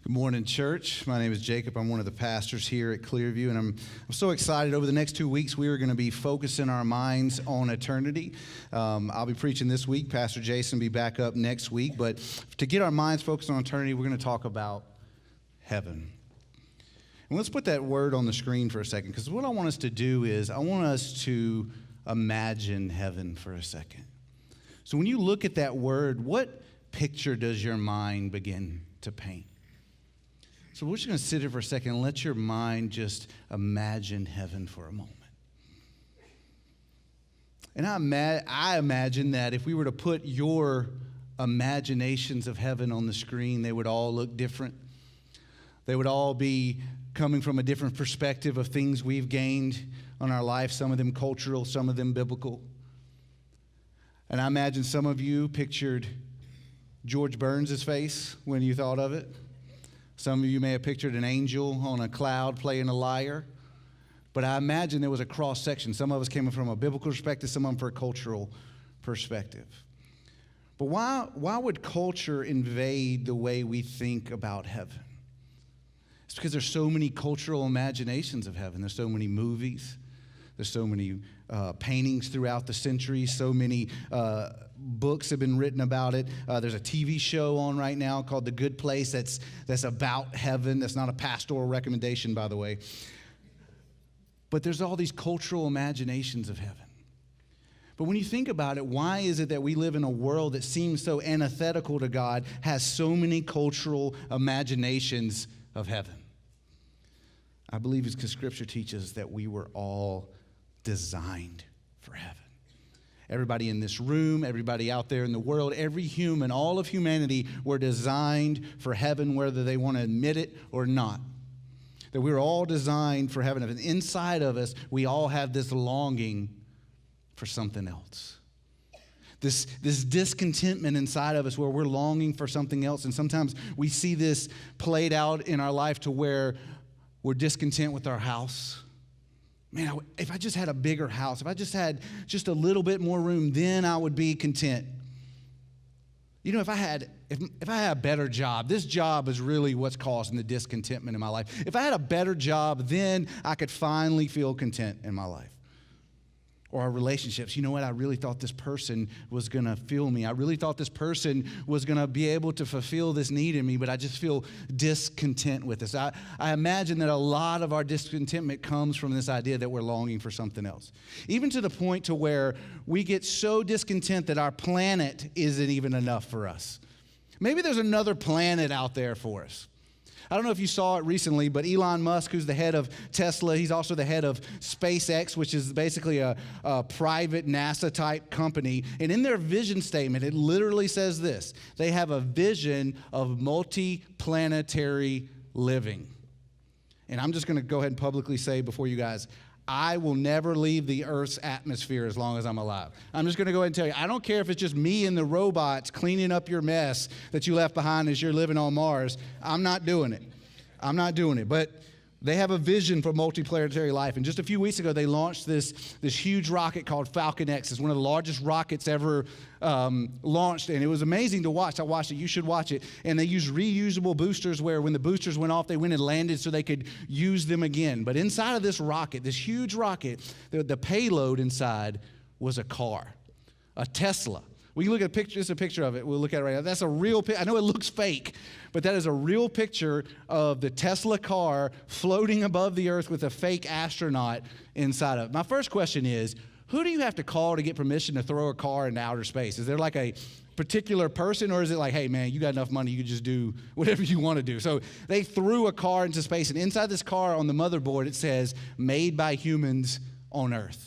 Good morning, church. My name is Jacob. I'm one of the pastors here at ClearView, and I'm so excited. Over the next 2 weeks, we are going to be focusing our minds on eternity. I'll be preaching this week. Pastor Jason will be back up next week. But to get our minds focused on eternity, we're going to talk about heaven. And let's put that word on the screen for a second, because what I want us to do is I want us to imagine heaven for a second. So when you look at that word, what picture does your mind begin to paint? So we're just going to sit here for a second and let your mind just imagine heaven for a moment. And I imagine that if we were to put your imaginations of heaven on the screen, they would all look different. They would all be coming from a different perspective of things we've gained on our life, some of them cultural, some of them biblical. And I imagine some of you pictured George Burns' face when you thought of it. Some of you may have pictured an angel on a cloud playing a lyre. But I imagine there was a cross-section. Some of us came from a biblical perspective, some of them from a cultural perspective. But why would culture invade the way we think about heaven? It's because there's so many cultural imaginations of heaven. There's so many movies. There's so many paintings throughout the centuries. So many books have been written about it. There's a TV show on right now called The Good Place that's about heaven. That's not a pastoral recommendation, by the way. But there's all these cultural imaginations of heaven. But when you think about it, why is it that we live in a world that seems so antithetical to God, has so many cultural imaginations of heaven? I believe it's because Scripture teaches that we were all designed for heaven. Everybody in this room, everybody out there in the world, every human, all of humanity were designed for heaven, whether they want to admit it or not. That we were all designed for heaven. And inside of us, we all have this longing for something else. This discontentment inside of us where we're longing for something else. And sometimes we see this played out in our life to where we're discontent with our house. Man, if I just had a bigger house, if I just had just a little bit more room, then I would be content. You know, if I had a better job, this job is really what's causing the discontentment in my life. If I had a better job, then I could finally feel content in my life. Or our relationships. You know what? I really thought this person was going to feel me. I really thought this person was going to be able to fulfill this need in me, but I just feel discontent with this. I imagine that a lot of our discontentment comes from this idea that we're longing for something else. Even to the point to where we get so discontent that our planet isn't even enough for us. Maybe there's another planet out there for us. I don't know if you saw it recently, but Elon Musk, who's the head of Tesla, he's also the head of SpaceX, which is basically a private NASA-type company. And in their vision statement, it literally says this. They have a vision of multi-planetary living. And I'm just going to go ahead and publicly say before you guys, I will never leave the Earth's atmosphere as long as I'm alive. I'm just going to go ahead and tell you, I don't care if it's just me and the robots cleaning up your mess that you left behind as you're living on Mars. I'm not doing it. I'm not doing it. But they have a vision for multiplanetary life. And just a few weeks ago, they launched this huge rocket called Falcon X. It's one of the largest rockets ever launched, and it was amazing to watch. I watched it. You should watch it. And they used reusable boosters where when the boosters went off, they went and landed so they could use them again. But inside of this rocket, this huge rocket, the payload inside was a car, a Tesla. We can look at a picture. This is a picture of it. We'll look at it right now. That's a real picture. I know it looks fake, but that is a real picture of the Tesla car floating above the earth with a fake astronaut inside of it. My first question is, who do you have to call to get permission to throw a car into outer space? Is there like a particular person, or is it like, hey, man, you got enough money, you can just do whatever you want to do? So they threw a car into space, and inside this car on the motherboard, it says, made by humans on Earth.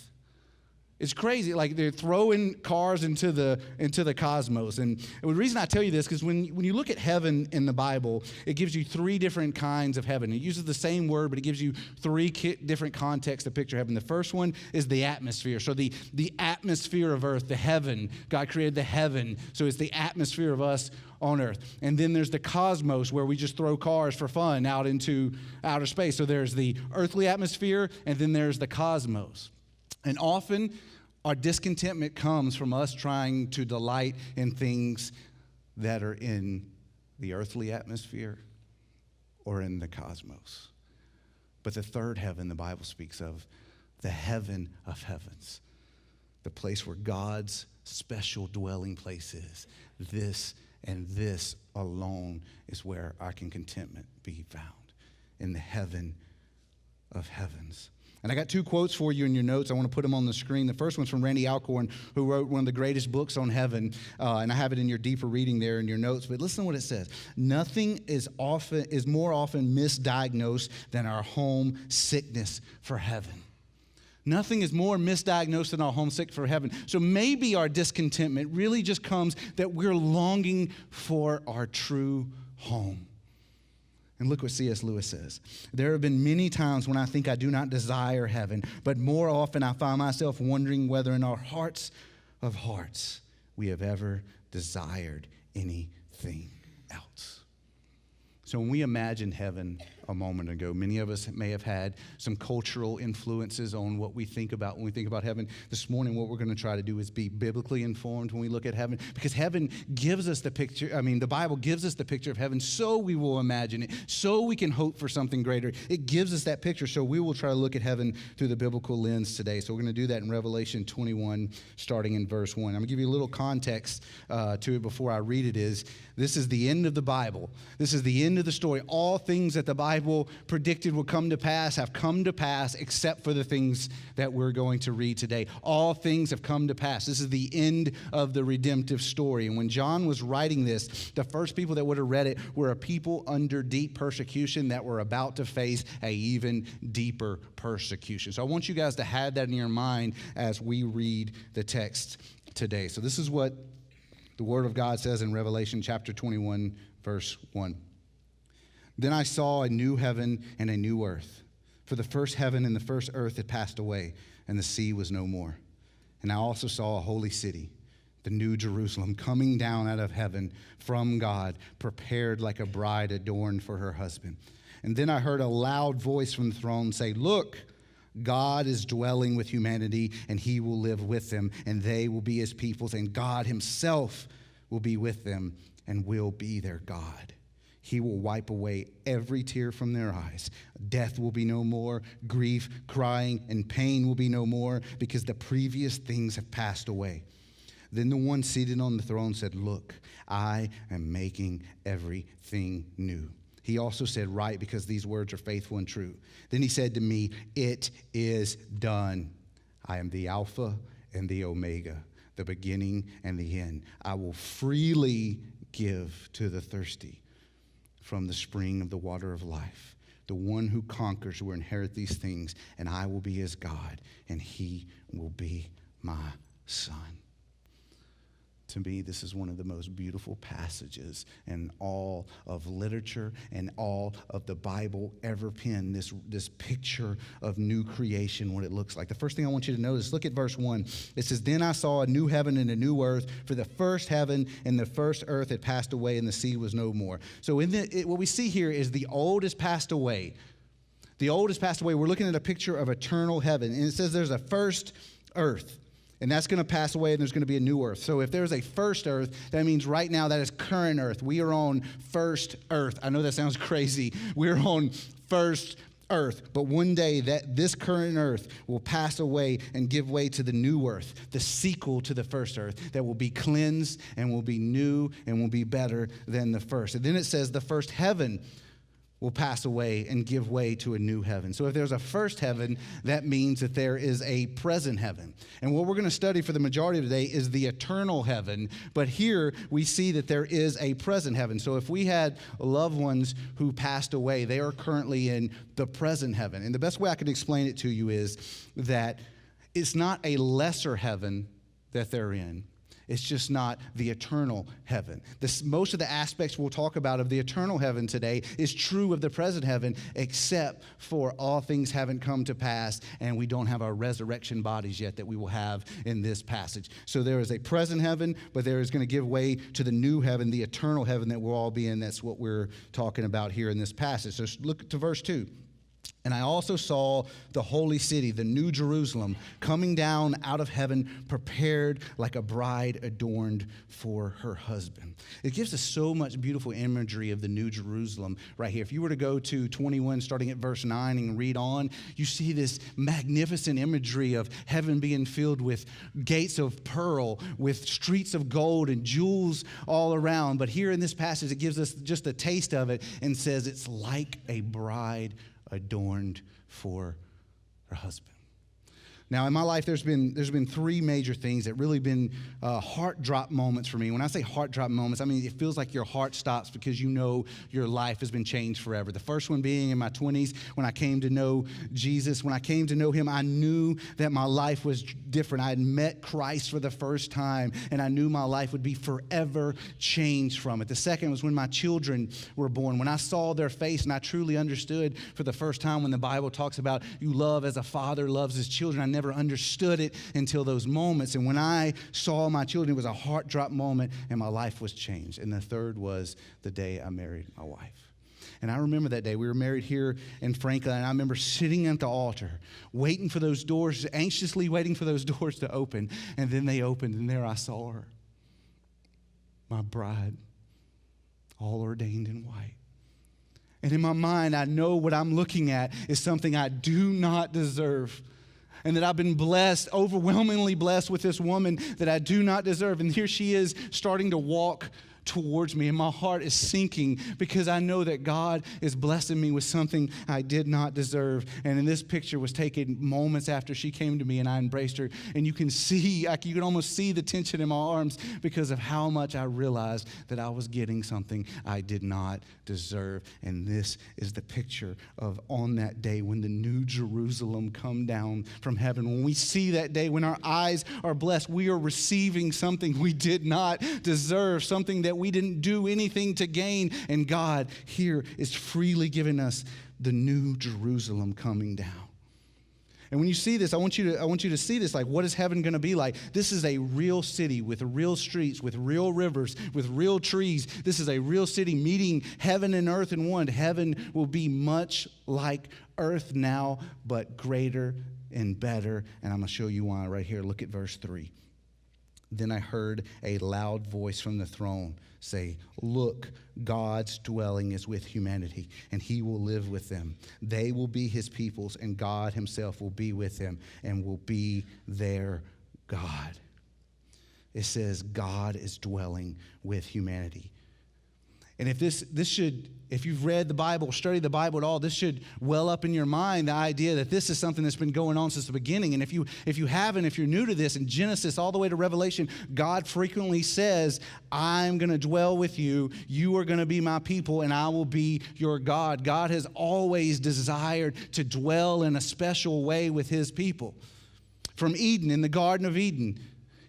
It's crazy. Like they're throwing cars into the cosmos. And the reason I tell you this, because when you look at heaven in the Bible, it gives you three different kinds of heaven. It uses the same word, but it gives you three different contexts to picture heaven. The first one is the atmosphere. So the atmosphere of earth, the heaven. God created the heaven. So it's the atmosphere of us on earth. And then there's the cosmos, where we just throw cars for fun out into outer space. So there's the earthly atmosphere, and then there's the cosmos. And often our discontentment comes from us trying to delight in things that are in the earthly atmosphere or in the cosmos. But the third heaven the Bible speaks of, the heaven of heavens, the place where God's special dwelling place is. This and this alone is where our contentment be found, in the heaven of heavens. And I got two quotes for you in your notes. I want to put them on the screen. The first one's from Randy Alcorn, who wrote one of the greatest books on heaven, and I have it in your deeper reading there in your notes. But listen to what it says. Nothing is more often misdiagnosed than our homesickness for heaven. Nothing is more misdiagnosed than our homesick for heaven. So maybe our discontentment really just comes that we're longing for our true home. And look what C.S. Lewis says. There have been many times when I think I do not desire heaven, but more often I find myself wondering whether in our hearts of hearts we have ever desired anything else. So when we imagined heaven a moment ago, many of us may have had some cultural influences on what we think about when we think about heaven. This morning, what we're going to try to do is be biblically informed when we look at heaven, because heaven gives us the picture. The Bible gives us the picture of heaven so we will imagine it, so we can hope for something greater. It gives us that picture, so we will try to look at heaven through the biblical lens today. So we're going to do that in Revelation 21, starting in verse 1. I'm going to give you a little context to it before I read it. This is the end of the Bible. This is the end of the story. All things that the Bible predicted would come to pass have come to pass, except for the things that we're going to read today. All things have come to pass. This is the end of the redemptive story. And when John was writing this, the first people that would have read it were a people under deep persecution that were about to face an even deeper persecution. So I want you guys to have that in your mind as we read the text today. So this is what the Word of God says in Revelation chapter 21, verse 1. Then I saw a new heaven and a new earth, for the first heaven and the first earth had passed away, and the sea was no more. And I also saw a holy city, the new Jerusalem, coming down out of heaven from God, prepared like a bride adorned for her husband. And then I heard a loud voice from the throne say, "Look, God is dwelling with humanity, and he will live with them, and they will be his peoples, and God himself will be with them and will be their God. He will wipe away every tear from their eyes. Death will be no more. Grief, crying, and pain will be no more, because the previous things have passed away." Then the one seated on the throne said, "Look, I am making everything new." He also said, "Write, because these words are faithful and true." Then he said to me, "It is done. I am the Alpha and the Omega, the beginning and the end. I will freely give to the thirsty from the spring of the water of life. The one who conquers will inherit these things, and I will be his God, and he will be my son." To me, this is one of the most beautiful passages in all of literature and all of the Bible ever penned, this picture of new creation, what it looks like. The first thing I want you to notice, look at verse 1. It says, "Then I saw a new heaven and a new earth, for the first heaven and the first earth had passed away, and the sea was no more." So what we see here is the old has passed away. The old has passed away. We're looking at a picture of eternal heaven, and it says there's a first earth. And that's going to pass away, and there's going to be a new earth. So if there's a first earth, that means right now that is current earth. We are on first earth. I know that sounds crazy. We're on first earth. But one day this current earth will pass away and give way to the new earth, the sequel to the first earth, that will be cleansed and will be new and will be better than the first. And then it says the first heaven will pass away and give way to a new heaven. So if there's a first heaven, that means that there is a present heaven. And what we're going to study for the majority of today is the eternal heaven. But here we see that there is a present heaven. So if we had loved ones who passed away, they are currently in the present heaven. And the best way I can explain it to you is that it's not a lesser heaven that they're in. It's just not the eternal heaven. Most of the aspects we'll talk about of the eternal heaven today is true of the present heaven, except for all things haven't come to pass, and we don't have our resurrection bodies yet that we will have in this passage. So there is a present heaven, but there is going to give way to the new heaven, the eternal heaven that we'll all be in. That's what we're talking about here in this passage. So look to verse 2. And I also saw the holy city, the new Jerusalem, coming down out of heaven, prepared like a bride adorned for her husband. It gives us so much beautiful imagery of the new Jerusalem right here. If you were to go to 21, starting at verse 9 and read on, you see this magnificent imagery of heaven being filled with gates of pearl, with streets of gold and jewels all around. But here in this passage, it gives us just a taste of it and says it's like a bride adorned for her husband. Now, in my life, there's been three major things that really been heart drop moments for me. When I say heart drop moments, I mean it feels like your heart stops because you know your life has been changed forever. The first one being in my 20s when I came to know Jesus. When I came to know him, I knew that my life was different. I had met Christ for the first time, and I knew my life would be forever changed from it. The second was when my children were born. When I saw their face and I truly understood for the first time when the Bible talks about you love as a father loves his children. I never understood it until those moments. And when I saw my children, it was a heart drop moment and my life was changed. And the third was the day I married my wife. And I remember that day. We were married here in Franklin, and I remember sitting at the altar, waiting for those doors, anxiously waiting for those doors to open. And then they opened, and there I saw her, my bride, all ordained in white. And in my mind, I know what I'm looking at is something I do not deserve. And that I've been blessed, overwhelmingly blessed with this woman that I do not deserve. And here she is starting to walk towards me, and my heart is sinking because I know that God is blessing me with something I did not deserve. And in this picture was taken moments after she came to me and I embraced her. And you can see, you can almost see the tension in my arms because of how much I realized that I was getting something I did not deserve. And this is the picture of on that day when the new Jerusalem come down from heaven. When we see that day, when our eyes are blessed, we are receiving something we did not deserve, something that we didn't do anything to gain. And God here is freely giving us the new Jerusalem coming down. And when you see this, I want you to see this, like, what is heaven going to be like? This is a real city with real streets, with real rivers, with real trees. This is a real city meeting heaven and earth in one. Heaven will be much like earth now, but greater and better. And I'm going to show you why right here. Look at verse 3. Then I heard a loud voice from the throne say, "Look, God's dwelling is with humanity, and he will live with them. They will be his peoples, and God himself will be with them and will be their God." It says God is dwelling with humanity. And if you've read the Bible, studied the Bible at all, this should well up in your mind the idea that this is something that's been going on since the beginning. And if you haven't, if you're new to this, in Genesis all the way to Revelation, God frequently says, "I'm going to dwell with you. You are going to be my people, and I will be your God." God has always desired to dwell in a special way with his people. From Eden, in the Garden of Eden,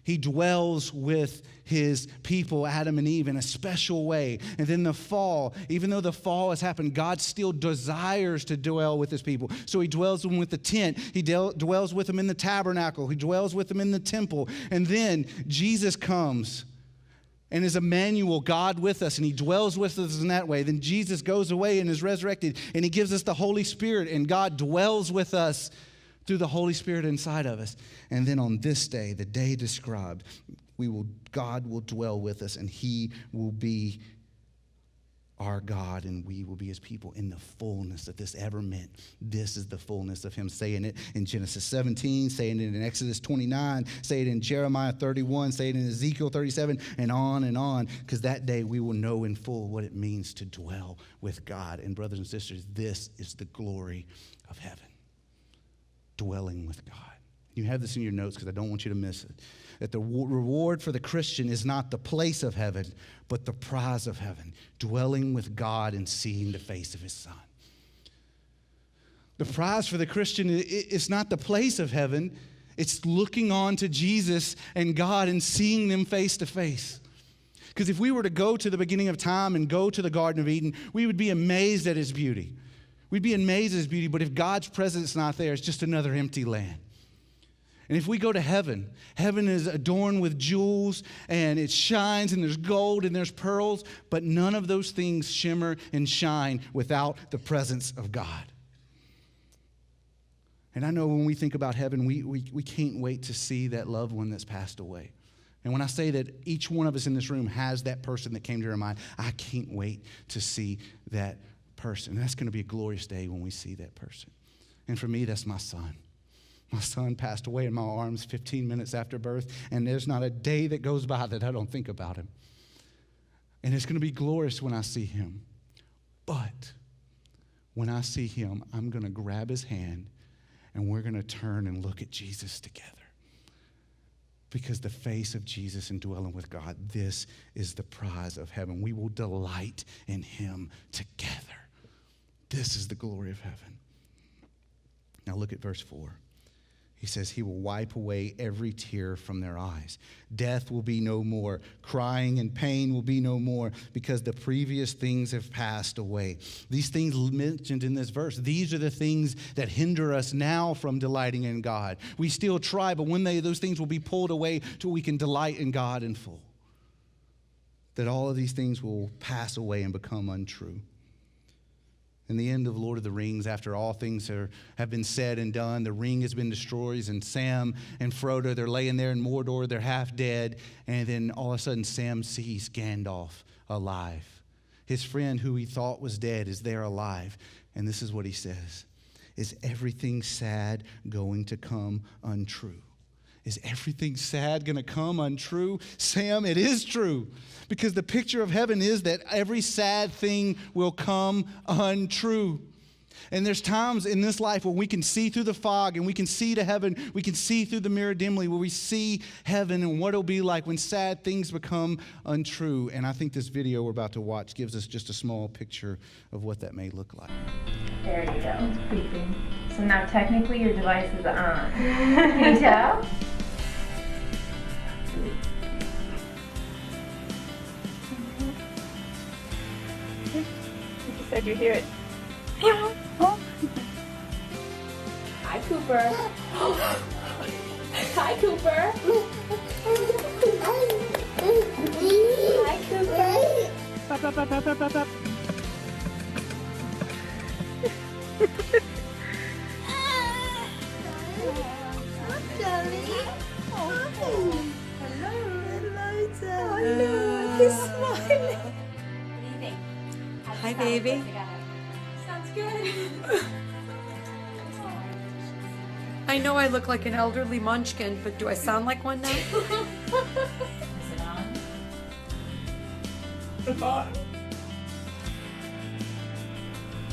he dwells with his people, Adam and Eve, in a special way. And then the fall, even though the fall has happened, God still desires to dwell with his people. So he dwells with the tent. He dwells with them in the tabernacle. He dwells with them in the temple. And then Jesus comes and is Emmanuel, God with us, and he dwells with us in that way. Then Jesus goes away and is resurrected, and he gives us the Holy Spirit, and God dwells with us through the Holy Spirit inside of us. And then on this day, the day described, God will dwell with us, and he will be our God, and we will be his people in the fullness that this ever meant. This is the fullness of him, saying it in Genesis 17, saying it in Exodus 29, saying it in Jeremiah 31, saying it in Ezekiel 37, and on, because that day we will know in full what it means to dwell with God. And brothers and sisters, this is the glory of heaven, dwelling with God. You have this in your notes because I don't want you to miss it. That the reward for the Christian is not the place of heaven, but the prize of heaven, dwelling with God and seeing the face of his Son. The prize for the Christian is not the place of heaven. It's looking on to Jesus and God and seeing them face to face. Because if we were to go to the beginning of time and go to the Garden of Eden, we would be amazed at his beauty. We'd be amazed at his beauty, but if God's presence is not there, it's just another empty land. And if we go to heaven, heaven is adorned with jewels, and it shines, and there's gold, and there's pearls, but none of those things shimmer and shine without the presence of God. And I know when we think about heaven, we can't wait to see that loved one that's passed away. And when I say that each one of us in this room has that person that came to our mind, I can't wait to see that person. And that's going to be a glorious day when we see that person. And for me, that's my son. My son passed away in my arms 15 minutes after birth, and there's not a day that goes by that I don't think about him. And it's going to be glorious when I see him. But when I see him, I'm going to grab his hand, and we're going to turn and look at Jesus together. Because the face of Jesus and dwelling with God, this is the prize of heaven. We will delight in him together. This is the glory of heaven. Now look at verse 4. He says, he will wipe away every tear from their eyes. Death will be no more. Crying and pain will be no more, because the previous things have passed away. These things mentioned in this verse, these are the things that hinder us now from delighting in God. We still try, but one day those things will be pulled away till we can delight in God in full. That all of these things will pass away and become untrue. In the end of Lord of the Rings, after all things have been said and done, the ring has been destroyed, and Sam and Frodo, they're laying there in Mordor, they're half dead, and then all of a sudden Sam sees Gandalf alive. His friend who he thought was dead is there alive, and this is what he says. Is everything sad going to come untrue? Is everything sad going to come untrue? Sam, it is true. Because the picture of heaven is that every sad thing will come untrue. And there's times in this life where we can see through the fog and we can see to heaven, we can see through the mirror dimly, where we see heaven and what it'll be like when sad things become untrue. And I think this video we're about to watch gives us just a small picture of what that may look like. There you go. It's creeping. So now technically your device is on. Can you tell? You said you hear it. Hi, Cooper. Hi, Cooper. Hi, Cooper. Up, up, up, up, up, up, up. Hello, he's smiling. What do you think? Hi, baby. Sounds good. I know I look like an elderly munchkin, but do I sound like one now? Is it on? It's on.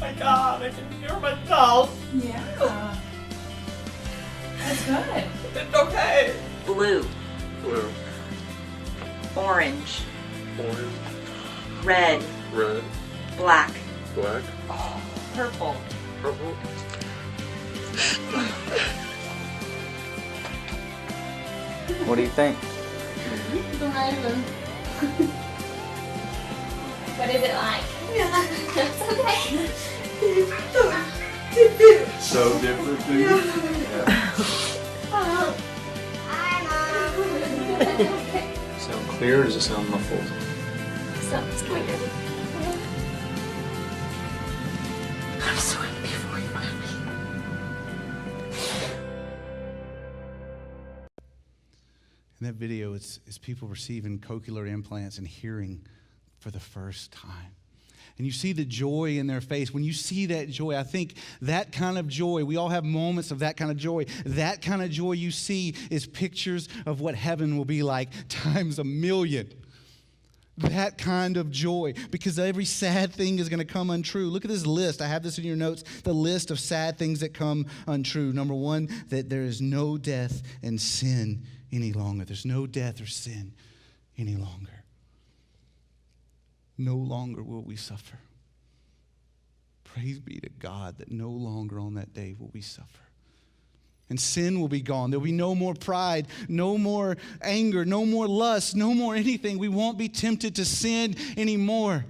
My God, I can hear myself. Yeah. That's good. It's okay. Blue, Blue, orange, orange, red, red, black, black, purple. purple. What do you think? Amazing. What is it like? It's okay. So different, dude. Yeah. Sound clear or does it sound muffled? Sounds clear. I'm so happy for you, Mommy. In that video, it's people receiving cochlear implants and hearing for the first time. And you see the joy in their face. When you see that joy, I think that kind of joy, we all have moments of that kind of joy. That kind of joy you see is pictures of what heaven will be like times a million. That kind of joy, because every sad thing is going to come untrue. Look at this list. I have this in your notes, the list of sad things that come untrue. Number one, that there is no death and sin any longer. There's no death or sin any longer. No longer will we suffer. Praise be to God that no longer on that day will we suffer. And sin will be gone. There will be no more pride, no more anger, no more lust, no more anything. We won't be tempted to sin anymore.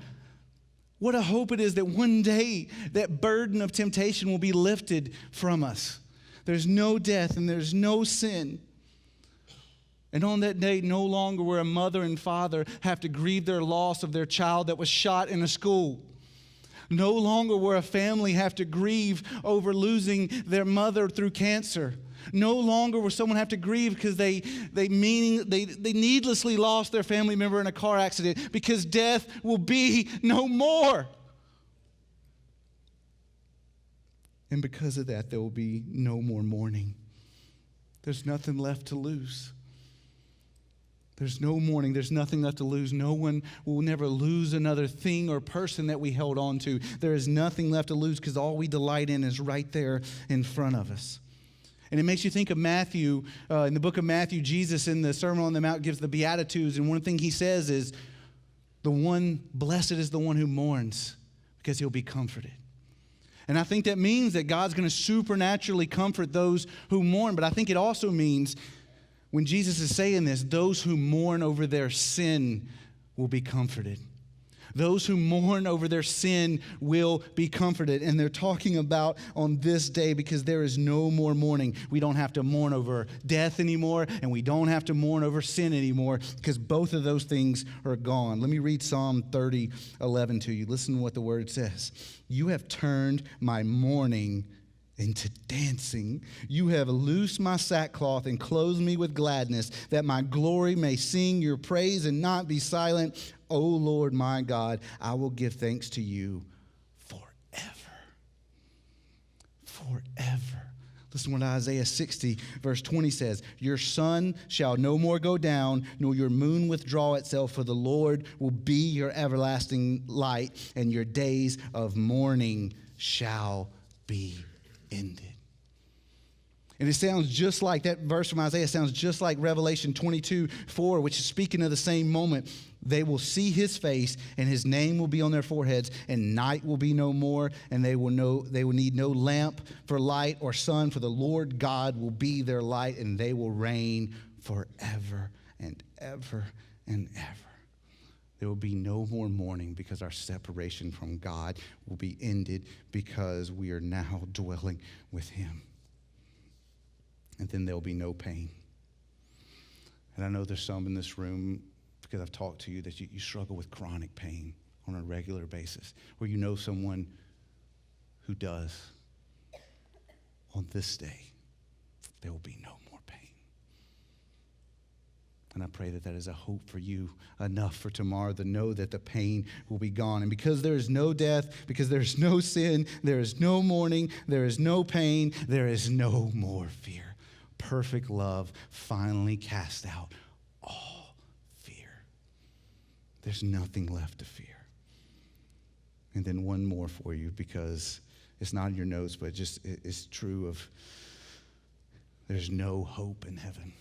What a hope it is that one day that burden of temptation will be lifted from us. There's no death and there's no sin. And on that day, no longer will a mother and father have to grieve their loss of their child that was shot in a school. No longer will a family have to grieve over losing their mother through cancer. No longer will someone have to grieve because they needlessly lost their family member in a car accident, because death will be no more. And because of that, there will be no more mourning. There's nothing left to lose. There's no mourning. There's nothing left to lose. No one will never lose another thing or person that we held on to. There is nothing left to lose because all we delight in is right there in front of us. And it makes you think of Matthew. In the book of Matthew, Jesus in the Sermon on the Mount gives the Beatitudes. And one thing he says is, blessed is the one who mourns, because he'll be comforted. And I think that means that God's going to supernaturally comfort those who mourn. But I think it also means, when Jesus is saying this, those who mourn over their sin will be comforted. Those who mourn over their sin will be comforted. And they're talking about on this day, because there is no more mourning. We don't have to mourn over death anymore, and we don't have to mourn over sin anymore, because both of those things are gone. Let me read Psalm 30:11 to you. Listen to what the word says. You have turned my mourning into dancing. You have loosed my sackcloth and clothed me with gladness, that my glory may sing your praise and not be silent. O Lord my God, I will give thanks to you forever. Forever. Listen to what Isaiah 60 verse 20 says. Your sun shall no more go down, nor your moon withdraw itself, for the Lord will be your everlasting light, and your days of mourning shall be ended. And it sounds just like that verse from Isaiah, sounds just like Revelation 22:4, which is speaking of the same moment. They will see his face, and his name will be on their foreheads, and night will be no more, and they will need no lamp for light or sun, for the Lord God will be their light, and they will reign forever and ever and ever. There will be no more mourning, because our separation from God will be ended, because we are now dwelling with him. And then there will be no pain. And I know there's some in this room, because I've talked to you, that you struggle with chronic pain on a regular basis, or you know someone who does. On this day, there will be no more pain. And I pray that that is a hope for you, enough for tomorrow to know that the pain will be gone. And because there is no death, because there is no sin, there is no mourning, there is no pain, there is no more fear. Perfect love finally cast out all fear. There's nothing left to fear. And then one more for you, because it's not in your notes, but it's true of, there's no hope in heaven.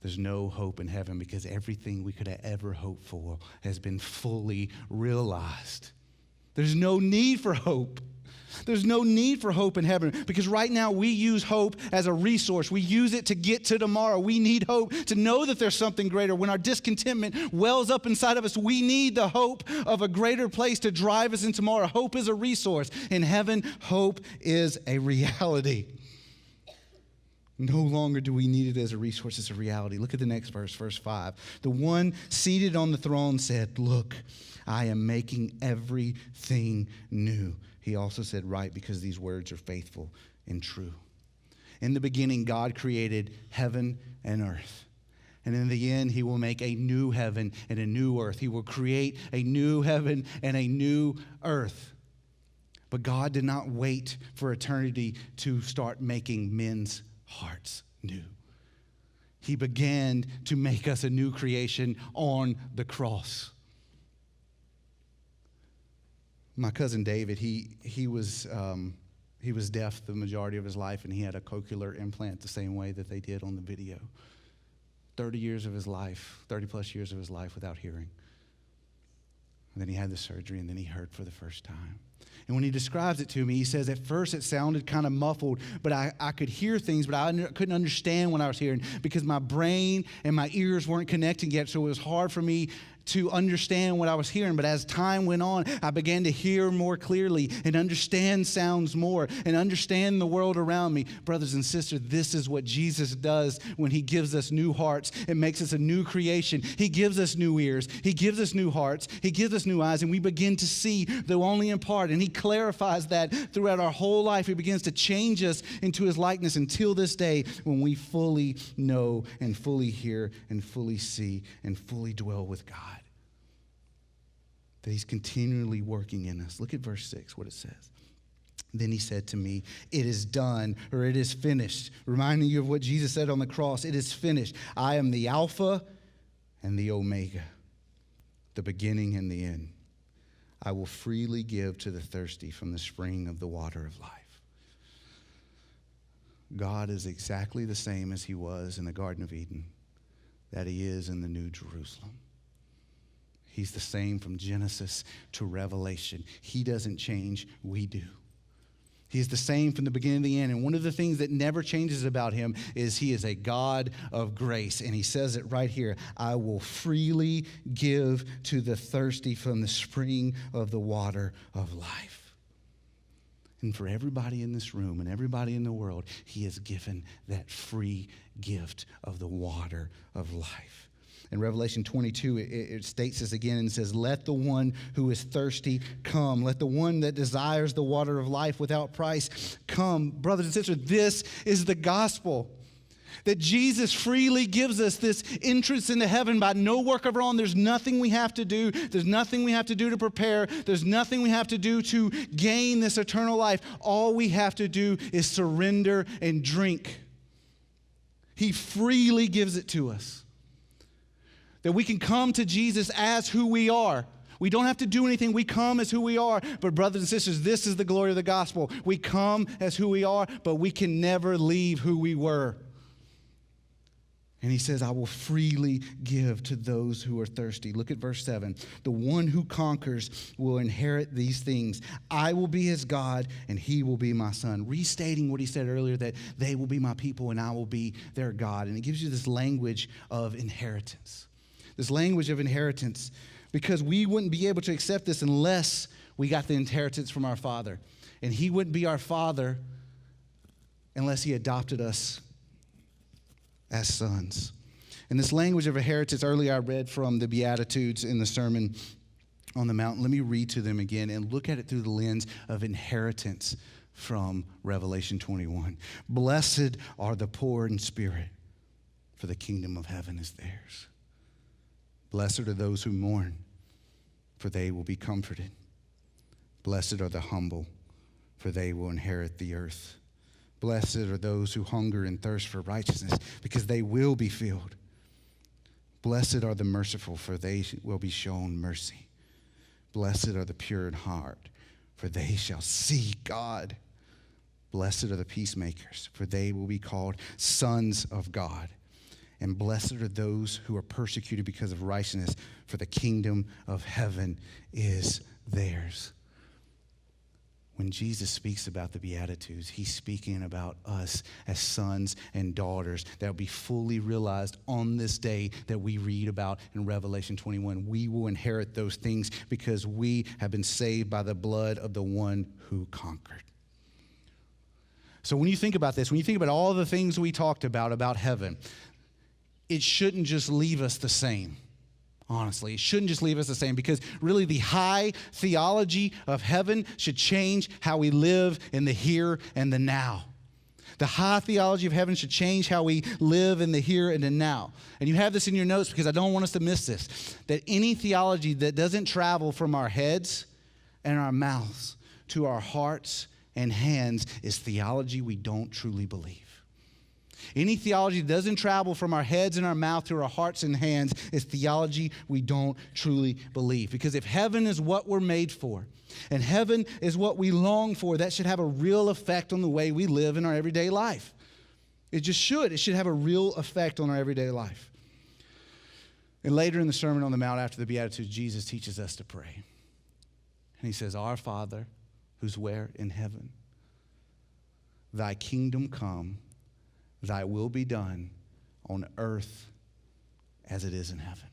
There's no hope in heaven, because everything we could have ever hoped for has been fully realized. There's no need for hope. There's no need for hope in heaven, because right now we use hope as a resource. We use it to get to tomorrow. We need hope to know that there's something greater. When our discontentment wells up inside of us, we need the hope of a greater place to drive us in tomorrow. Hope is a resource. In heaven, hope is a reality. No longer do we need it as a resource, it's a reality. Look at the next verse, verse 5. The one seated on the throne said, look, I am making everything new. He also said, right, because these words are faithful and true. In the beginning, God created heaven and earth. And in the end, he will make a new heaven and a new earth. He will create a new heaven and a new earth. But God did not wait for eternity to start making men's hearts new. He began to make us a new creation on the cross. My cousin David, he was deaf the majority of his life, and he had a cochlear implant the same way that they did on the video. 30 plus years of his life without hearing. And then he had the surgery, and then he heard for the first time. And when he describes it to me, he says, at first it sounded kind of muffled, but I could hear things, but I couldn't understand what I was hearing, because my brain and my ears weren't connecting yet, so it was hard for me to understand what I was hearing. But as time went on, I began to hear more clearly and understand sounds more and understand the world around me. Brothers and sisters, this is what Jesus does when he gives us new hearts and makes us a new creation. He gives us new ears. He gives us new hearts. He gives us new eyes, and we begin to see, though only in part. And he clarifies that throughout our whole life. He begins to change us into his likeness until this day when we fully know and fully hear and fully see and fully dwell with God. That he's continually working in us. Look at verse 6, what it says. Then he said to me, it is done, or it is finished. Reminding you of what Jesus said on the cross. It is finished. I am the Alpha and the Omega, the beginning and the end. I will freely give to the thirsty from the spring of the water of life. God is exactly the same as he was in the Garden of Eden, that he is in the New Jerusalem. He's the same from Genesis to Revelation. He doesn't change, we do. He's the same from the beginning to the end. And one of the things that never changes about him is he is a God of grace. And he says it right here, I will freely give to the thirsty from the spring of the water of life. And for everybody in this room and everybody in the world, he has given that free gift of the water of life. In Revelation 22, it states this again and says, let the one who is thirsty come. Let the one that desires the water of life without price come. Brothers and sisters, this is the gospel. That Jesus freely gives us this entrance into heaven by no work of our own. There's nothing we have to do. There's nothing we have to do to prepare. There's nothing we have to do to gain this eternal life. All we have to do is surrender and drink. He freely gives it to us. That we can come to Jesus as who we are. We don't have to do anything. We come as who we are. But brothers and sisters, this is the glory of the gospel. We come as who we are, but we can never leave who we were. And he says, I will freely give to those who are thirsty. Look at verse 7. The one who conquers will inherit these things. I will be his God, and he will be my son. Restating what he said earlier, that they will be my people, and I will be their God. And it gives you this language of inheritance. This language of inheritance, because we wouldn't be able to accept this unless we got the inheritance from our Father. And he wouldn't be our Father unless he adopted us as sons. And this language of inheritance, earlier I read from the Beatitudes in the Sermon on the Mount. Let me read to them again and look at it through the lens of inheritance from Revelation 21. Blessed are the poor in spirit, for the kingdom of heaven is theirs. Blessed are those who mourn, for they will be comforted. Blessed are the humble, for they will inherit the earth. Blessed are those who hunger and thirst for righteousness, because they will be filled. Blessed are the merciful, for they will be shown mercy. Blessed are the pure in heart, for they shall see God. Blessed are the peacemakers, for they will be called sons of God. And blessed are those who are persecuted because of righteousness, for the kingdom of heaven is theirs. When Jesus speaks about the Beatitudes, he's speaking about us as sons and daughters that will be fully realized on this day that we read about in Revelation 21. We will inherit those things because we have been saved by the blood of the one who conquered. So when you think about this, when you think about all the things we talked about heaven, it shouldn't just leave us the same. Honestly, it shouldn't just leave us the same, because really the high theology of heaven should change how we live in the here and the now. The high theology of heaven should change how we live in the here and the now. And you have this in your notes because I don't want us to miss this, that any theology that doesn't travel from our heads and our mouths to our hearts and hands is theology we don't truly believe. Any theology that doesn't travel from our heads and our mouth to our hearts and hands is theology we don't truly believe. Because if heaven is what we're made for, and heaven is what we long for, that should have a real effect on the way we live in our everyday life. It just should. It should have a real effect on our everyday life. And later in the Sermon on the Mount, after the Beatitudes, Jesus teaches us to pray. And he says, Our Father, who's where? In heaven. Thy kingdom come. Thy will be done on earth as it is in heaven.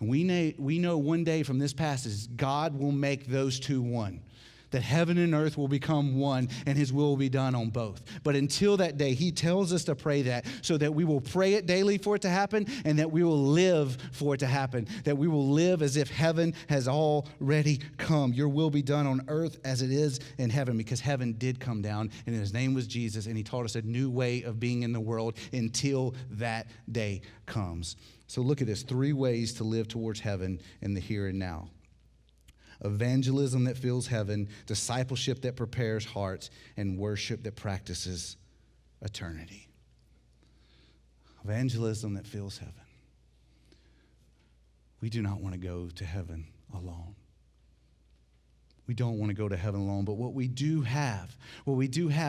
And we know one day from this passage, God will make those two one. That heaven and earth will become one and his will be done on both. But until that day, he tells us to pray that so that we will pray it daily for it to happen and that we will live for it to happen. That we will live as if heaven has already come. Your will be done on earth as it is in heaven, because heaven did come down and his name was Jesus, and he taught us a new way of being in the world until that day comes. So look at this, 3 ways to live towards heaven in the here and now. Evangelism that fills heaven, discipleship that prepares hearts, and worship that practices eternity. Evangelism that fills heaven. We do not want to go to heaven alone. We don't want to go to heaven alone, but what we do have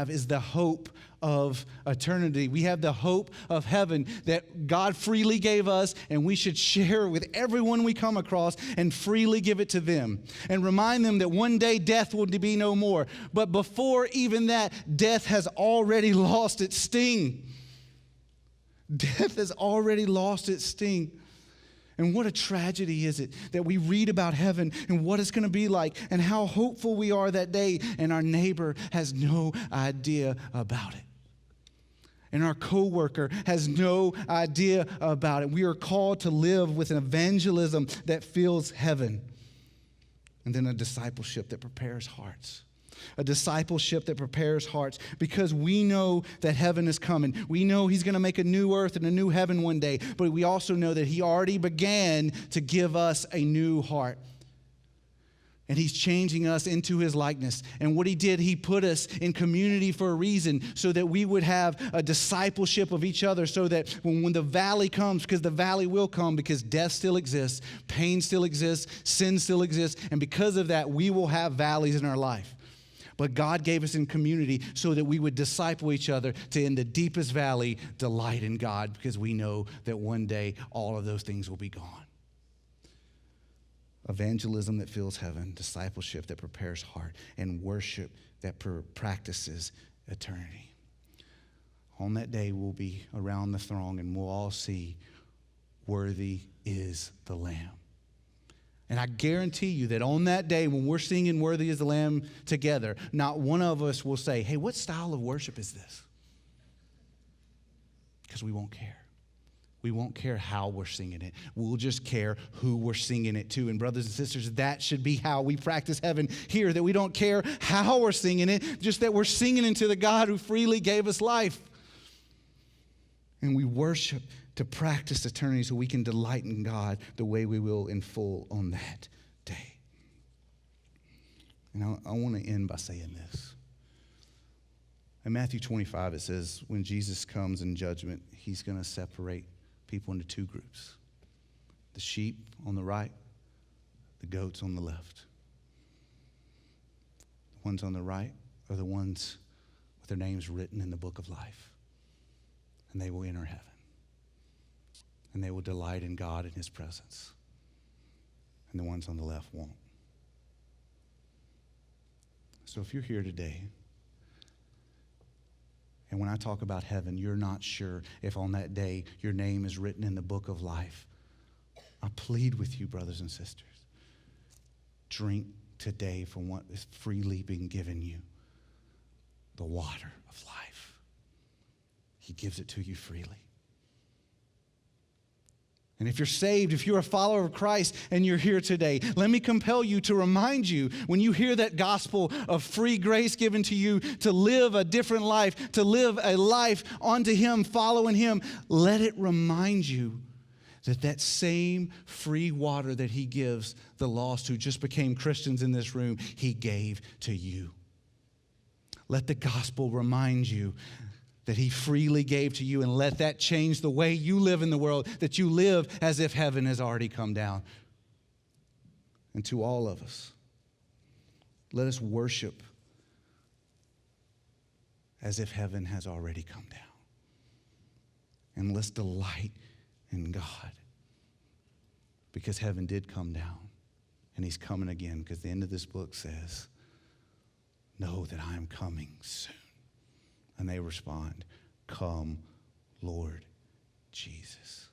is the hope of eternity. We have the hope of heaven that God freely gave us, and we should share with everyone we come across and freely give it to them. And remind them that one day death will be no more. But before even that, death has already lost its sting. Death has already lost its sting. And what a tragedy is it that we read about heaven and what it's going to be like and how hopeful we are that day, and our neighbor has no idea about it. And our coworker has no idea about it. We are called to live with an evangelism that fills heaven, and then a discipleship that prepares hearts. A discipleship that prepares hearts, because we know that heaven is coming. We know he's going to make a new earth and a new heaven one day, but we also know that he already began to give us a new heart. And he's changing us into his likeness. And what he did, he put us in community for a reason, so that we would have a discipleship of each other, so that when the valley comes, because the valley will come, because death still exists, pain still exists, sin still exists, and because of that, we will have valleys in our life. But God gave us in community so that we would disciple each other to, in the deepest valley, delight in God, because we know that one day all of those things will be gone. Evangelism that fills heaven, discipleship that prepares heart, and worship that practices eternity. On that day, we'll be around the throne and we'll all see, worthy is the Lamb. And I guarantee you that on that day when we're singing Worthy is the Lamb together, not one of us will say, hey, what style of worship is this? Because we won't care. We won't care how we're singing it. We'll just care who we're singing it to. And brothers and sisters, that should be how we practice heaven here, that we don't care how we're singing it, just that we're singing into the God who freely gave us life. And we worship to practice eternity so we can delight in God the way we will in full on that day. And I want to end by saying this. In Matthew 25, it says, when Jesus comes in judgment, he's going to separate people into 2 groups. The sheep on the right, the goats on the left. The ones on the right are the ones with their names written in the book of life. And they will enter heaven. And they will delight in God and his presence. And the ones on the left won't. So if you're here today, and when I talk about heaven, you're not sure if on that day your name is written in the book of life, I plead with you, brothers and sisters, drink today from what is freely being given you, the water of life. He gives it to you freely. And if you're saved, if you're a follower of Christ and you're here today, let me compel you to remind you, when you hear that gospel of free grace given to you to live a different life, to live a life unto him, following him, let it remind you that that same free water that he gives the lost who just became Christians in this room, he gave to you. Let the gospel remind you that he freely gave to you, and let that change the way you live in the world, that you live as if heaven has already come down. And to all of us, let us worship as if heaven has already come down. And let's delight in God, because heaven did come down, and he's coming again, because the end of this book says, know that I am coming soon. And they respond, come, Lord Jesus.